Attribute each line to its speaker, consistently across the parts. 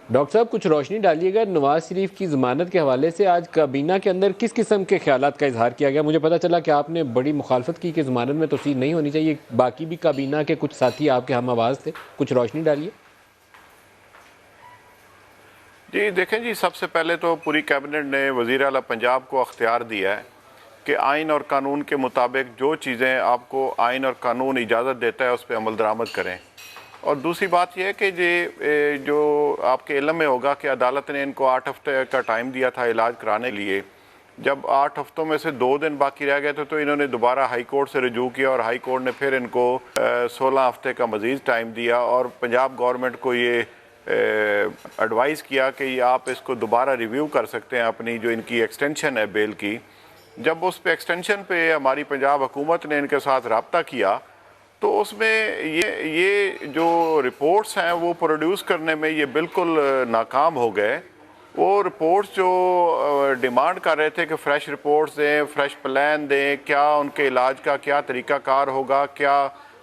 Speaker 1: Doctor साहब, कुछ रोशनी डालिएगा नवाज शरीफ की ज़मानत के हवाले से। आज काबीना के अंदर किस किस्म के ख्यालात का इजहार किया गया? मुझे पता चला कि आपने बड़ी मुखालफत की कि ज़मानत में तोसीर नहीं होनी चाहिए। बाकी भी काबीना के कुछ साथी आपके हम आवाज़ थे, कुछ रोशनी डालिए।
Speaker 2: जी देखें जी, सबसे पहले तो पूरी कैबिनेट ने वज़ीर आला पंजाब को अख्तियार दिया है कि आइन और कानून के मुताबिक जो चीज़ें आपको आइन और कानून इजाज़त देता है उस पर अमल दरामद करें। और दूसरी बात यह है कि जो आपके इल्म में होगा कि अदालत ने इनको 8 हफ्ते का टाइम दिया था इलाज कराने के लिए। जब 8 हफ्तों में से 2 दिन बाकी रह गए थे तो इन्होंने दोबारा हाई कोर्ट से रजू किया और हाई कोर्ट ने फिर इनको 16 हफ्ते का मज़ीद टाइम दिया और पंजाब गवर्नमेंट को ये एडवाइस किया कि ये आप इसको दोबारा रिव्यू कर सकते हैं अपनी जो इनकी एक्सटेंशन है बेल की। जब उस पे एक्सटेंशन पे हमारी पंजाब हुकूमत ने इनके साथ रब्ता किया तो उसमें ये जो रिपोर्ट्स हैं वो प्रोड्यूस करने में ये बिल्कुल नाकाम हो गए। वो रिपोर्ट्स जो डिमांड कर रहे थे कि फ़्रेश रिपोर्ट्स दें, फ़्रेश प्लान दें, क्या उनके इलाज का क्या तरीक़ाकार होगा, क्या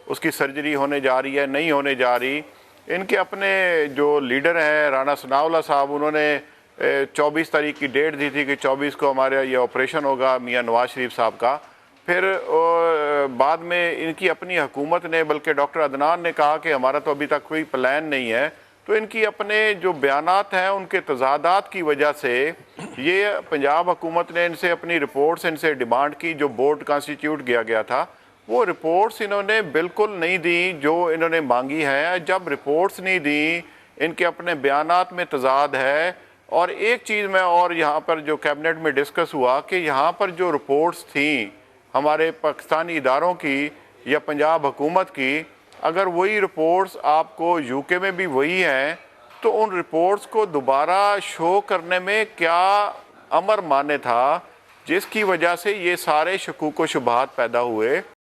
Speaker 2: उसकी सर्जरी होने जा रही है, नहीं होने जा रही। इनके अपने जो लीडर हैं राना सनाउल्लाह साहब, उन्होंने 24 तारीख की डेट दी थी कि 24 को हमारा ये ऑपरेशन होगा मियां नवाज शरीफ साहब का। फिर बाद में इनकी अपनी हुकूमत ने, बल्कि डॉक्टर अदनान ने कहा कि हमारा तो अभी तक कोई प्लान नहीं है। तो इनकी अपने जो बयानात हैं उनके तजादात की वजह से ये पंजाब हुकूमत ने इनसे अपनी रिपोर्ट्स इनसे डिमांड की। जो बोर्ड कॉन्स्टिट्यूट किया गया था वो रिपोर्ट्स इन्होंने बिल्कुल नहीं दी जो इन्होंने मांगी है। जब रिपोर्ट्स नहीं दी, इनके अपने बयानात में तजाद है। और एक चीज़ मैं और यहाँ पर जो कैबिनेट में डिस्कस हुआ कि यहाँ पर जो रिपोर्ट्स थी हमारे पाकिस्तानी इदारों की या पंजाब हुकूमत की, अगर वही रिपोर्ट्स आपको यूके में भी वही हैं तो उन रिपोर्ट्स को दोबारा शो करने में क्या अमर माने था जिसकी वजह से ये सारे शकूक व शुबहात पैदा हुए।